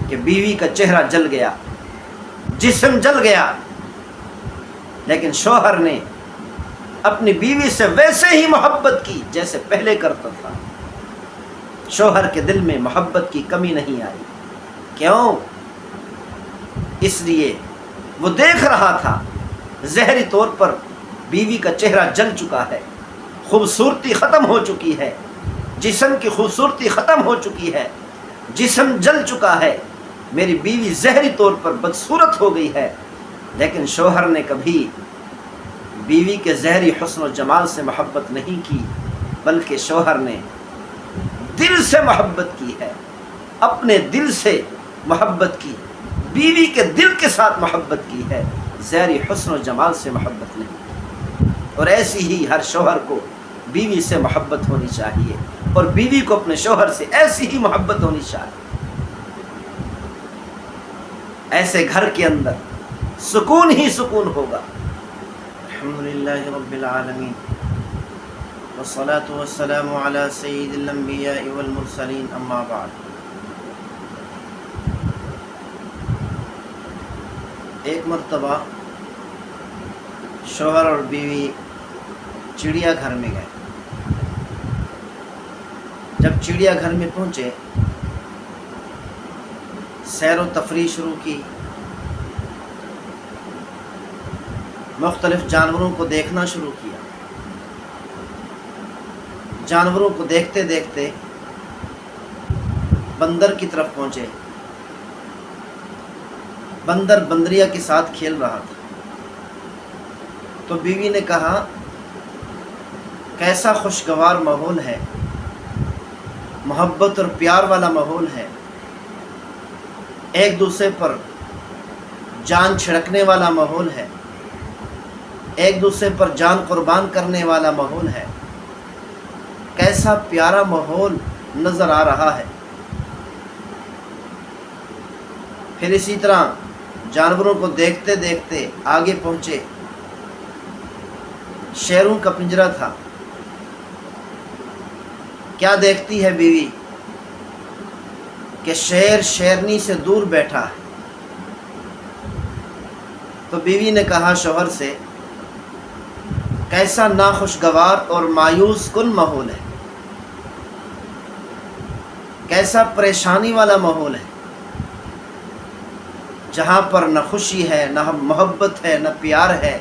کہ بیوی کا چہرہ جل گیا، جسم جل گیا، لیکن شوہر نے اپنی بیوی سے ویسے ہی محبت کی جیسے پہلے کرتا تھا۔ شوہر کے دل میں محبت کی کمی نہیں آئی۔ کیوں؟ اس لیے وہ دیکھ رہا تھا ظاہری طور پر بیوی کا چہرہ جل چکا ہے، خوبصورتی ختم ہو چکی ہے، جسم کی خوبصورتی ختم ہو چکی ہے، جسم جل چکا ہے، میری بیوی ظاہری طور پر بدصورت ہو گئی ہے۔ لیکن شوہر نے کبھی بیوی کے ظاہری حسن و جمال سے محبت نہیں کی، بلکہ شوہر نے دل سے محبت کی ہے، اپنے دل سے محبت کی، بیوی کے دل کے ساتھ محبت کی ہے، ظاہری حسن و جمال سے محبت نہیں۔ اور ایسی ہی ہر شوہر کو بیوی سے محبت ہونی چاہیے، اور بیوی کو اپنے شوہر سے ایسی ہی محبت ہونی چاہیے۔ ایسے گھر کے اندر سکون ہی سکون ہوگا۔ الحمدللہ رب العالمین، والصلاة والسلام علی سید الانبیاء والمرسلین، اما بعد۔ ایک مرتبہ شوہر اور بیوی چڑیا گھر میں گئے۔ جب چڑیا گھر میں پہنچے، سیر و تفریح شروع کی، مختلف جانوروں کو دیکھنا شروع کیا۔ جانوروں کو دیکھتے دیکھتے بندر کی طرف پہنچے۔ بندر بندریا کے ساتھ کھیل رہا تھا، تو بیوی نے کہا کیسا خوشگوار ماحول ہے، محبت اور پیار والا ماحول ہے، ایک دوسرے پر جان چھڑکنے والا ماحول ہے، ایک دوسرے پر جان قربان کرنے والا ماحول ہے، کیسا پیارا ماحول نظر آ رہا ہے۔ پھر اسی طرح جانوروں کو دیکھتے دیکھتے آگے پہنچے۔ شیروں کا پنجرہ تھا۔ کیا دیکھتی ہے بیوی کہ شیر شیرنی سے دور بیٹھا ہے۔ تو بیوی نے کہا شوہر سے کیسا ناخوشگوار اور مایوس کن ماحول ہے، کیسا پریشانی والا ماحول ہے، جہاں پر نہ خوشی ہے، نہ محبت ہے، نہ پیار ہے۔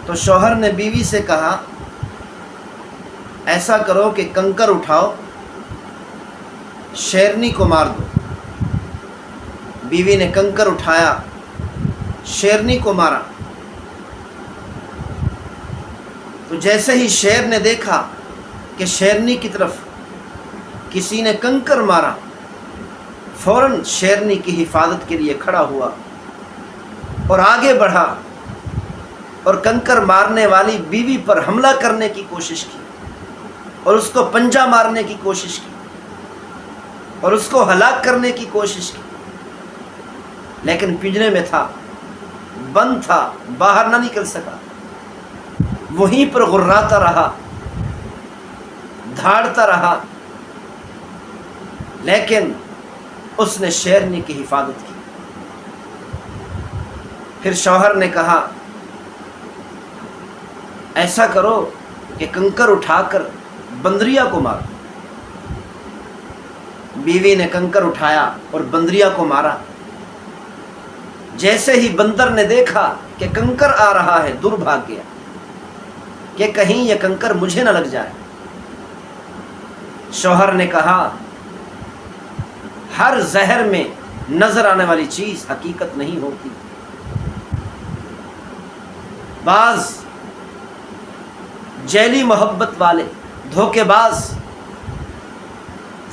تو شوہر نے بیوی سے کہا ایسا کرو کہ کنکر اٹھاؤ، شیرنی کو مار دو۔ بیوی نے کنکر اٹھایا، شیرنی کو مارا۔ تو جیسے ہی شیر نے دیکھا کہ شیرنی کی طرف کسی نے کنکر مارا، فوراً شیرنی کی حفاظت کے لیے کھڑا ہوا اور آگے بڑھا اور کنکر مارنے والی بیوی پر حملہ کرنے کی کوشش کی اور اس کو پنجہ مارنے کی کوشش کی اور اس کو ہلاک کرنے کی کوشش کی، لیکن پنجرے میں تھا، بند تھا، باہر نہ نکل سکا۔ وہیں پر غراتا رہا، دھاڑتا رہا، لیکن اس نے شیرنی کی حفاظت کی۔ پھر شوہر نے کہا ایسا کرو کہ کنکر اٹھا کر بندریا کو مارو۔ بیوی نے کنکر اٹھایا اور بندریا کو مارا۔ جیسے ہی بندر نے دیکھا کہ کنکر آ رہا ہے، دور بھاگ گیا کہ کہیں یہ کنکر مجھے نہ لگ جائے۔ شوہر نے کہا ہر زہر میں نظر آنے والی چیز حقیقت نہیں ہوتی۔ بعض جیلی محبت والے دھوکے باز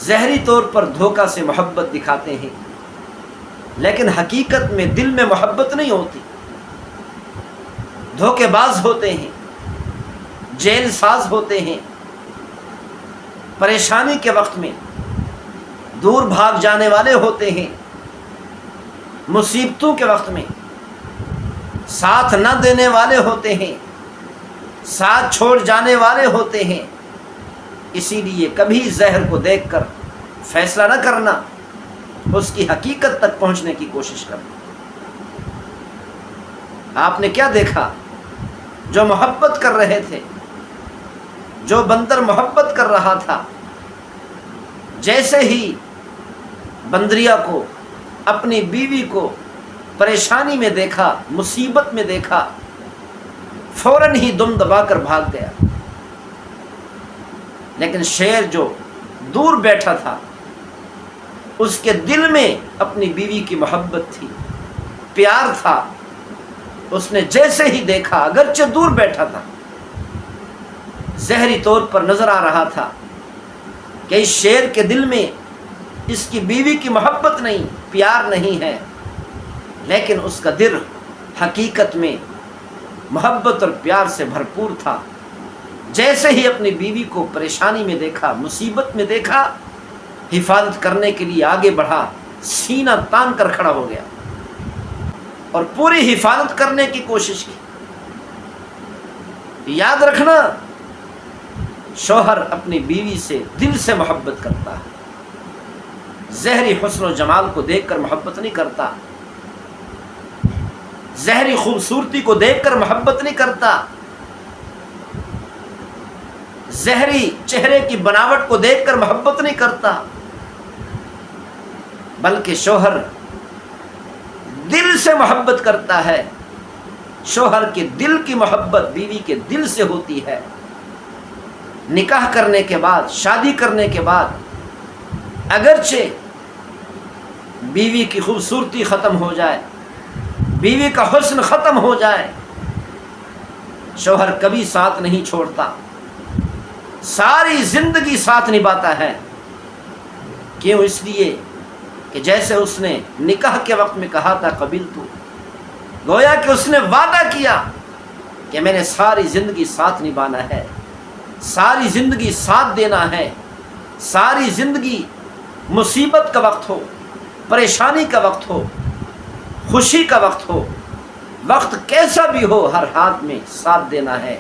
ظاہری طور پر دھوکہ سے محبت دکھاتے ہیں، لیکن حقیقت میں دل میں محبت نہیں ہوتی۔ دھوکے باز ہوتے ہیں، جیل ساز ہوتے ہیں، پریشانی کے وقت میں دور بھاگ جانے والے ہوتے ہیں، مصیبتوں کے وقت میں ساتھ نہ دینے والے ہوتے ہیں، ساتھ چھوڑ جانے والے ہوتے ہیں۔ اسی لیے کبھی زہر کو دیکھ کر فیصلہ نہ کرنا، اس کی حقیقت تک پہنچنے کی کوشش کرنا۔ آپ نے کیا دیکھا؟ جو محبت کر رہے تھے، جو بندر محبت کر رہا تھا، جیسے ہی بندریا کو، اپنی بیوی کو پریشانی میں دیکھا، مصیبت میں دیکھا، فوراً ہی دم دبا کر بھاگ گیا۔ لیکن شیر جو دور بیٹھا تھا، اس کے دل میں اپنی بیوی کی محبت تھی، پیار تھا۔ اس نے جیسے ہی دیکھا، اگرچہ دور بیٹھا تھا، ظاہری طور پر نظر آ رہا تھا کہ اس شیر کے دل میں اس کی بیوی کی محبت نہیں، پیار نہیں ہے، لیکن اس کا دل حقیقت میں محبت اور پیار سے بھرپور تھا۔ جیسے ہی اپنی بیوی کو پریشانی میں دیکھا، مصیبت میں دیکھا، حفاظت کرنے کے لیے آگے بڑھا، سینہ تان کر کھڑا ہو گیا اور پوری حفاظت کرنے کی کوشش کی۔ یاد رکھنا، شوہر اپنی بیوی سے دل سے محبت کرتا ہے، ظاہری حسن و جمال کو دیکھ کر محبت نہیں کرتا، ظاہری خوبصورتی کو دیکھ کر محبت نہیں کرتا، ظاہری چہرے کی بناوٹ کو دیکھ کر محبت نہیں کرتا، بلکہ شوہر دل سے محبت کرتا ہے۔ شوہر کے دل کی محبت بیوی کے دل سے ہوتی ہے۔ نکاح کرنے کے بعد، شادی کرنے کے بعد اگرچہ بیوی کی خوبصورتی ختم ہو جائے، بیوی کا حسن ختم ہو جائے، شوہر کبھی ساتھ نہیں چھوڑتا، ساری زندگی ساتھ نبھاتا ہے۔ کیوں؟ اس لیے کہ جیسے اس نے نکاح کے وقت میں کہا تھا قبلت، گویا کہ اس نے وعدہ کیا کہ میں نے ساری زندگی ساتھ نبھانا ہے، ساری زندگی ساتھ دینا ہے، ساری زندگی مصیبت کا وقت ہو، پریشانی کا وقت ہو، خوشی کا وقت ہو، وقت کیسا بھی ہو، ہر حال میں ساتھ دینا ہے،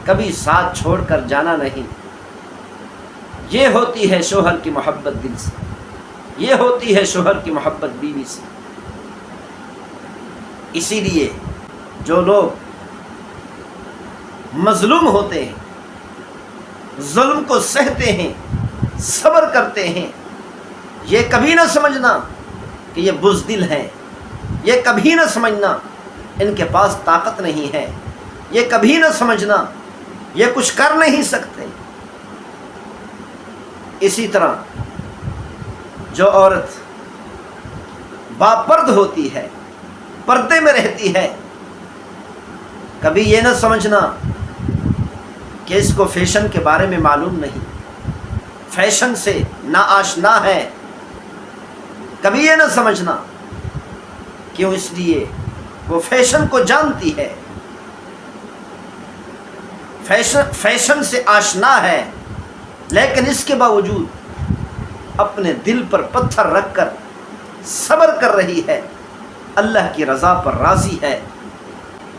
کبھی ساتھ چھوڑ کر جانا نہیں۔ یہ ہوتی ہے شوہر کی محبت دل سے، یہ ہوتی ہے شوہر کی محبت بیوی سے۔ اسی لیے جو لوگ مظلوم ہوتے ہیں، ظلم کو سہتے ہیں، صبر کرتے ہیں، یہ کبھی نہ سمجھنا کہ یہ بزدل ہیں، یہ کبھی نہ سمجھنا ان کے پاس طاقت نہیں ہے، یہ کبھی نہ سمجھنا یہ کچھ کر نہیں سکتے۔ اسی طرح جو عورت باپرد ہوتی ہے، پردے میں رہتی ہے، کبھی یہ نہ سمجھنا کہ اس کو فیشن کے بارے میں معلوم نہیں، فیشن سے ناآشنا ہے، کبھی یہ نہ سمجھنا۔ کیوں؟ اس لیے وہ فیشن کو جانتی ہے، فیشن سے آشنا ہے، لیکن اس کے باوجود اپنے دل پر پتھر رکھ کر صبر کر رہی ہے، اللہ کی رضا پر راضی ہے۔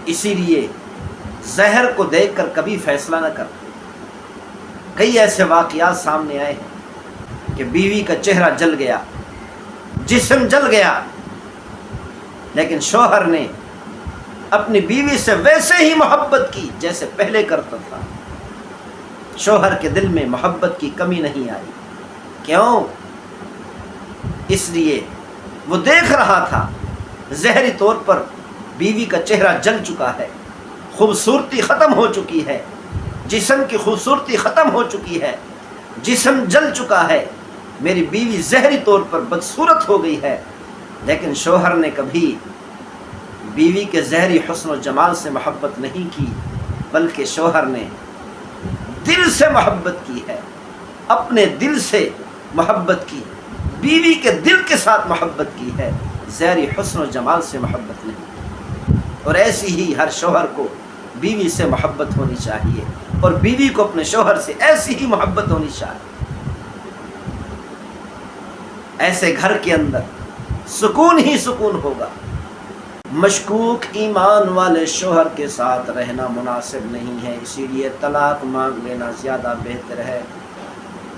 اسی لیے زہر کو دیکھ کر کبھی فیصلہ نہ کر۔ کئی ایسے واقعات سامنے آئے ہیں کہ بیوی کا چہرہ جل گیا، جسم جل گیا، لیکن شوہر نے اپنی بیوی سے ویسے ہی محبت کی جیسے پہلے کرتا تھا۔ شوہر کے دل میں محبت کی کمی نہیں آئی۔ کیوں؟ اس لیے وہ دیکھ رہا تھا ظاہری طور پر بیوی کا چہرہ جل چکا ہے، خوبصورتی ختم ہو چکی ہے، جسم کی خوبصورتی ختم ہو چکی ہے، جسم جل چکا ہے، میری بیوی ظاہری طور پر بدصورت ہو گئی ہے۔ لیکن شوہر نے کبھی بیوی کے ظاہری حسن و جمال سے محبت نہیں کی، بلکہ شوہر نے دل سے محبت کی ہے، اپنے دل سے محبت کی، بیوی کے دل کے ساتھ محبت کی ہے، ظاہری حسن و جمال سے محبت نہیں۔ اور ایسی ہی ہر شوہر کو بیوی سے محبت ہونی چاہیے، اور بیوی کو اپنے شوہر سے ایسی ہی محبت ہونی چاہیے۔ ایسے گھر کے اندر سکون ہی سکون ہوگا۔ مشکوک ایمان والے شوہر کے ساتھ رہنا مناسب نہیں ہے، اسی لیے طلاق مانگ لینا زیادہ بہتر ہے۔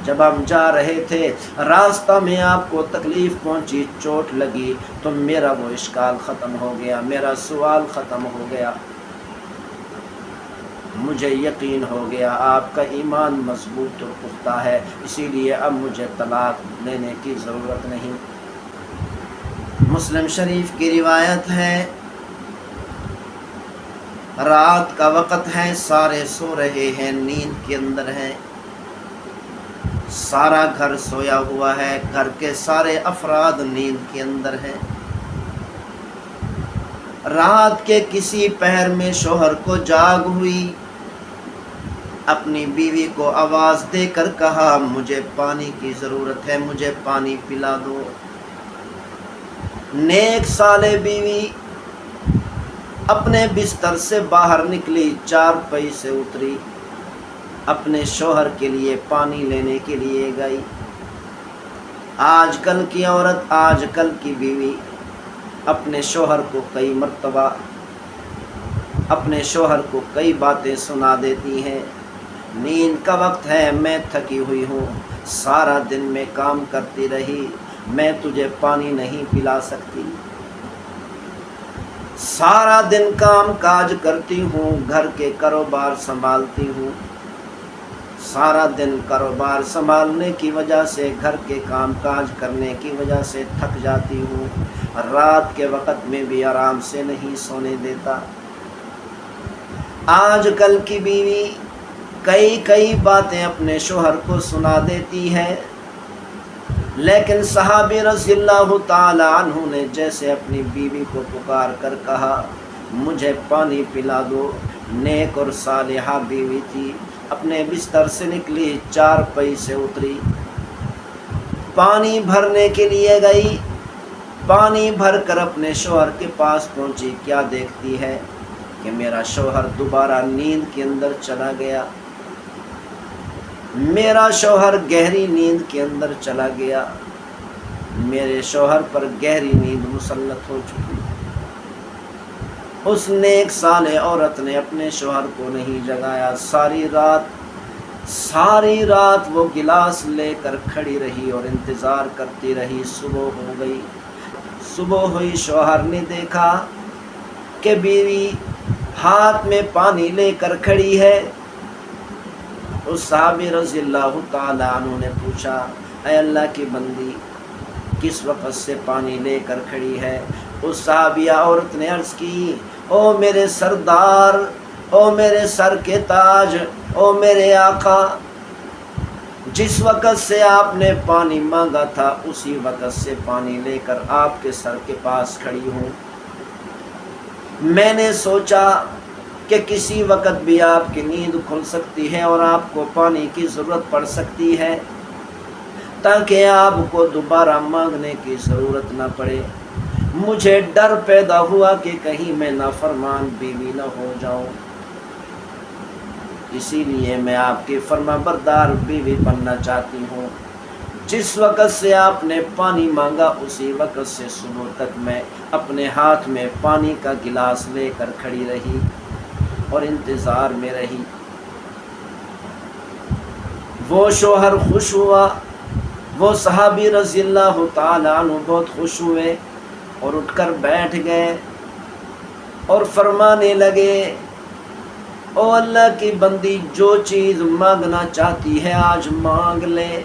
جب ہم جا رہے تھے راستہ میں آپ کو تکلیف پہنچی، چوٹ لگی، تو میرا وہ اشکال ختم ہو گیا، میرا سوال ختم ہو گیا، مجھے یقین ہو گیا آپ کا ایمان مضبوط اور پختہ ہے، اسی لیے اب مجھے طلاق لینے کی ضرورت نہیں۔ مسلم شریف کی روایت ہے، رات کا وقت ہے، سارے سو رہے ہیں، نیند کے اندر ہیں، سارا گھر سویا ہوا ہے، گھر کے سارے افراد نیند کے اندر ہیں۔ رات کے کسی پہر میں شوہر کو جاگ ہوئی، اپنی بیوی کو آواز دے کر کہا مجھے پانی کی ضرورت ہے، مجھے پانی پلا دو۔ نیک صالح بیوی اپنے بستر سے باہر نکلی، چارپائی سے اتری، اپنے شوہر کے لیے پانی لینے کے لیے گئی۔ آج کل کی عورت، آج کل کی بیوی اپنے شوہر کو کئی مرتبہ، اپنے شوہر کو کئی باتیں سنا دیتی ہیں، نیند کا وقت ہے، میں تھکی ہوئی ہوں، سارا دن میں کام کرتی رہی، میں تجھے پانی نہیں پلا سکتی، سارا دن کام کاج کرتی ہوں، گھر کے کاروبار سنبھالتی ہوں، سارا دن کاروبار سنبھالنے کی وجہ سے، گھر کے کام کاج کرنے کی وجہ سے تھک جاتی ہوں، رات کے وقت میں بھی آرام سے نہیں سونے دیتا۔ آج کل کی بیوی کئی باتیں اپنے شوہر کو سنا دیتی ہے، لیکن صحابی رضی اللہ تعالی عنہ نے جیسے اپنی بیوی کو پکار کر کہا مجھے پانی پلا دو، نیک اور صالحہ بیوی تھی، اپنے بستر سے نکلی، چارپائی سے اتری، پانی بھرنے کے لیے گئی، پانی بھر کر اپنے شوہر کے پاس پہنچی، کیا دیکھتی ہے کہ میرا شوہر دوبارہ نیند کے اندر چلا گیا، میرا شوہر گہری نیند کے اندر چلا گیا، میرے شوہر پر گہری نیند مسلط ہو چکی۔ اس نیک صالح عورت نے اپنے شوہر کو نہیں جگایا، ساری رات وہ گلاس لے کر کھڑی رہی اور انتظار کرتی رہی۔ صبح ہو گئی، صبح ہوئی، شوہر نے دیکھا کہ بیوی ہاتھ میں پانی لے کر کھڑی ہے۔ اس صحابی رضی اللہ تعالی عنہ نے پوچھا اے اللہ کی بندی کس وقت سے پانی لے کر کھڑی ہے؟ اس صحابیہ عورت نے عرض کی او میرے سردار، او میرے سر کے تاج، او میرے آقا، جس وقت سے آپ نے پانی مانگا تھا اسی وقت سے پانی لے کر آپ کے سر کے پاس کھڑی ہوں۔ میں نے سوچا کہ کسی وقت بھی آپ کی نیند کھل سکتی ہے اور آپ کو پانی کی ضرورت پڑ سکتی ہے، تاکہ آپ کو دوبارہ مانگنے کی ضرورت نہ پڑے۔ مجھے ڈر پیدا ہوا کہ کہیں میں نافرمان بیوی نہ ہو جاؤں، اسی لیے میں آپ کی فرما بردار بیوی بننا چاہتی ہوں۔ جس وقت سے آپ نے پانی مانگا اسی وقت سے صبح تک میں اپنے ہاتھ میں پانی کا گلاس لے کر کھڑی رہی اور انتظار میں رہی۔ وہ شوہر خوش ہوا، وہ صحابی رضی اللہ تعالیٰ عنہ بہت خوش ہوئے اور اٹھ کر بیٹھ گئے اور فرمانے لگے او اللہ کی بندی جو چیز مانگنا چاہتی ہے آج مانگ لے،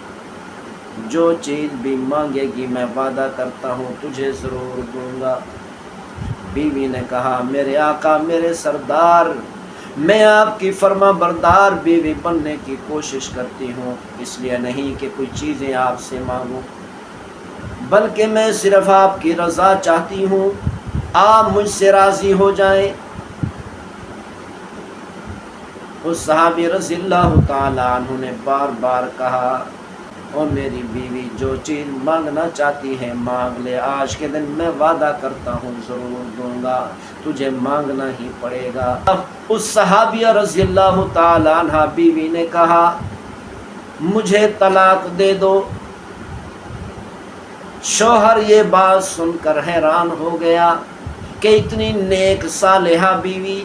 جو چیز بھی مانگے گی میں وعدہ کرتا ہوں تجھے ضرور دوں گا۔ بیوی نے کہا میرے آقا، میرے سردار، میں آپ کی فرما بردار بیوی بننے کی کوشش کرتی ہوں، اس لیے نہیں کہ کوئی چیزیں آپ سے مانگوں، بلکہ میں صرف آپ کی رضا چاہتی ہوں، آپ مجھ سے راضی ہو جائیں۔ اس صحابی رضی اللہ تعالی عنہ نے بار بار کہا او میری بیوی جو چیز مانگنا چاہتی ہے مانگ لے، آج کے دن میں وعدہ کرتا ہوں ضرور دوں گا، تجھے مانگنا ہی پڑے گا۔ اس صحابیہ رضی اللہ تعالی عنہ بیوی نے کہا مجھے طلاق دے دو۔ شوہر یہ بات سن کر حیران ہو گیا کہ اتنی نیک صالحہ بیوی،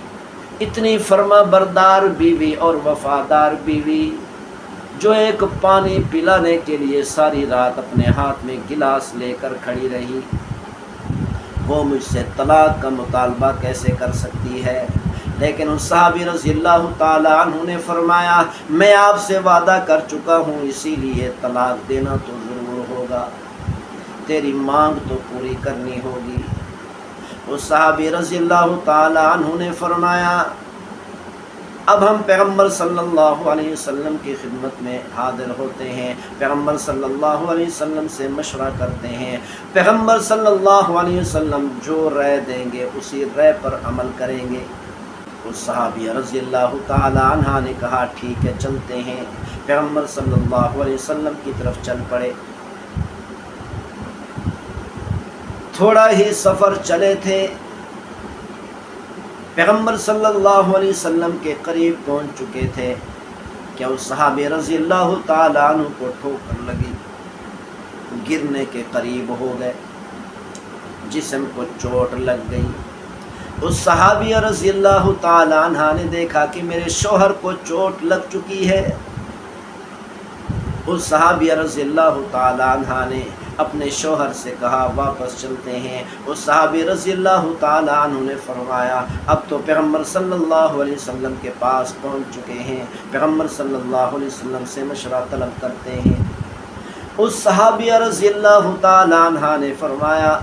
اتنی فرما بردار بیوی اور وفادار بیوی جو ایک پانی پلانے کے لیے ساری رات اپنے ہاتھ میں گلاس لے کر کھڑی رہی، وہ مجھ سے طلاق کا مطالبہ کیسے کر سکتی ہے؟ لیکن اس صحابی رضی اللہ تعالی عنہ نے فرمایا میں آپ سے وعدہ کر چکا ہوں، اسی لیے طلاق دینا تو ضرور ہوگا، تیری مانگ تو پوری کرنی ہوگی۔ اس صحابی رضی اللہ تعالی عنہ نے فرمایا اب ہم پیغمبر صلی اللہ علیہ وسلم کی خدمت میں حاضر ہوتے ہیں، پیغمبر صلی اللہ علیہ وسلم سے مشورہ کرتے ہیں، پیغمبر صلی اللہ علیہ وسلم جو رائے دیں گے اسی رائے پر عمل کریں گے۔ اس صحابی رضی اللہ تعالی عنہ نے کہا ٹھیک ہے چلتے ہیں، پیغمبر صلی اللہ علیہ وسلم کی طرف چل پڑے۔ تھوڑا ہی سفر چلے تھے، پیغمبر صلی اللہ علیہ وسلم کے قریب پہنچ چکے تھے کہ اس صحابی رضی اللہ تعالی عنہ کو ٹھوکر لگی، گرنے کے قریب ہو گئے، جسم کو چوٹ لگ گئی۔ اس صحابی رضی اللہ تعالی عنہ نے دیکھا کہ میرے شوہر کو چوٹ لگ چکی ہے۔ اس صحابی رضی اللہ تعالی عنہ نے اپنے شوہر سے کہا واپس چلتے ہیں۔ اس صحابی رضی اللہ تعالی عنہ نے فرمایا اب تو پیغمبر صلی اللہ علیہ وسلم کے پاس پہنچ چکے ہیں، پیغمبر صلی اللہ علیہ وسلم سے مشورہ طلب کرتے ہیں۔ اس صحابی رضی اللہ تعالی عنہ نے فرمایا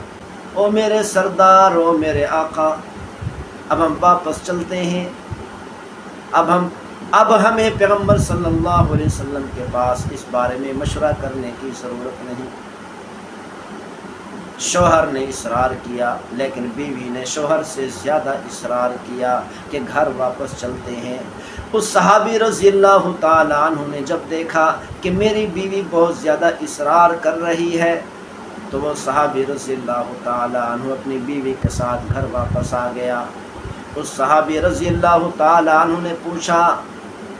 او میرے سردار، او میرے آقا، اب ہم واپس چلتے ہیں، اب ہمیں پیغمبر صلی اللہ علیہ وسلم کے پاس اس بارے میں مشورہ کرنے کی ضرورت نہیں۔ شوہر نے اصرار کیا، لیکن بیوی نے شوہر سے زیادہ اصرار کیا کہ گھر واپس چلتے ہیں۔ اس صحابی رضی اللہ تعالی عنہ نے جب دیکھا کہ میری بیوی بہت زیادہ اصرار کر رہی ہے تو وہ صحابی رضی اللہ تعالی عنہ اپنی بیوی کے ساتھ گھر واپس آ گیا۔ اس صحابی رضی اللہ تعالی عنہ نے پوچھا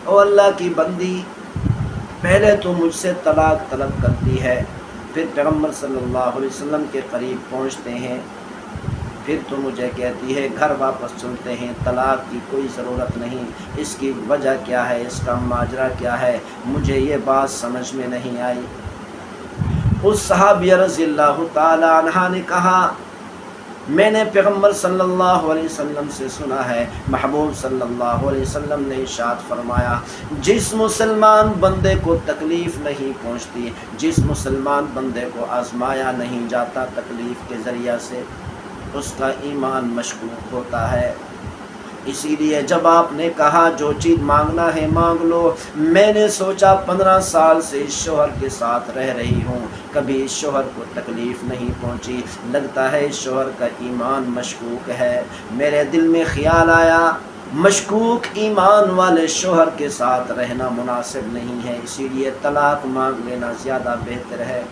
او اللہ کی بندی، پہلے تو مجھ سے طلاق طلب کرتی ہے، پھر پیغمبر صلی اللہ علیہ وسلم کے قریب پہنچتے ہیں، پھر تو مجھے کہتی ہے گھر واپس چلتے ہیں، طلاق کی کوئی ضرورت نہیں، اس کی وجہ کیا ہے، اس کا ماجرا کیا ہے؟ مجھے یہ بات سمجھ میں نہیں آئی۔ اس صحابی رضی اللہ تعالی عنہ نے کہا میں نے پیغمبر صلی اللہ علیہ وسلم سے سنا ہے، محبوب صلی اللہ علیہ وسلم نے ارشاد فرمایا جس مسلمان بندے کو تکلیف نہیں پہنچتی، جس مسلمان بندے کو آزمایا نہیں جاتا تکلیف کے ذریعہ سے، اس کا ایمان مشکوک ہوتا ہے۔ اسی لیے جب آپ نے کہا جو چیز مانگنا ہے مانگ لو، میں نے سوچا 15 سال سے اس شوہر کے ساتھ رہ رہی ہوں، کبھی اس شوہر کو تکلیف نہیں پہنچی، لگتا ہے اس شوہر کا ایمان مشکوک ہے۔ میرے دل میں خیال آیا مشکوک ایمان والے شوہر کے ساتھ رہنا مناسب نہیں ہے، اسی لیے طلاق مانگ لینا زیادہ بہتر ہے۔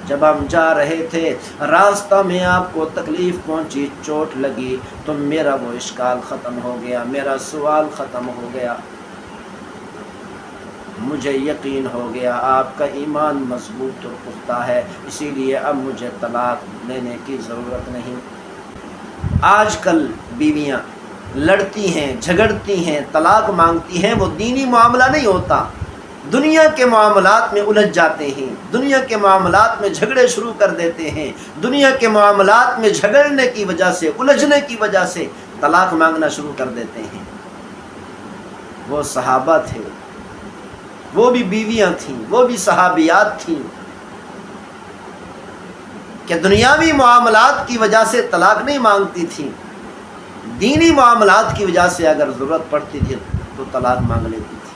جب ہم جا رہے تھے راستہ میں آپ کو تکلیف پہنچی، چوٹ لگی، تو میرا وہ اشکال ختم ہو گیا، میرا سوال ختم ہو گیا، مجھے یقین ہو گیا آپ کا ایمان مضبوط اور پختہ ہے، اسی لیے اب مجھے طلاق لینے کی ضرورت نہیں۔ آج کل بیویاں لڑتی ہیں، جھگڑتی ہیں، طلاق مانگتی ہیں، وہ دینی معاملہ نہیں ہوتا، دنیا کے معاملات میں الجھ جاتے ہیں، دنیا کے معاملات میں جھگڑے شروع کر دیتے ہیں، دنیا کے معاملات میں جھگڑنے کی وجہ سے، الجھنے کی وجہ سے طلاق مانگنا شروع کر دیتے ہیں۔ وہ صحابہ تھے، وہ بھی بیویاں تھیں، وہ بھی صحابیات تھیں کہ دنیاوی معاملات کی وجہ سے طلاق نہیں مانگتی تھیں، دینی معاملات کی وجہ سے اگر ضرورت پڑتی تھی تو طلاق مانگ لیتی تھی۔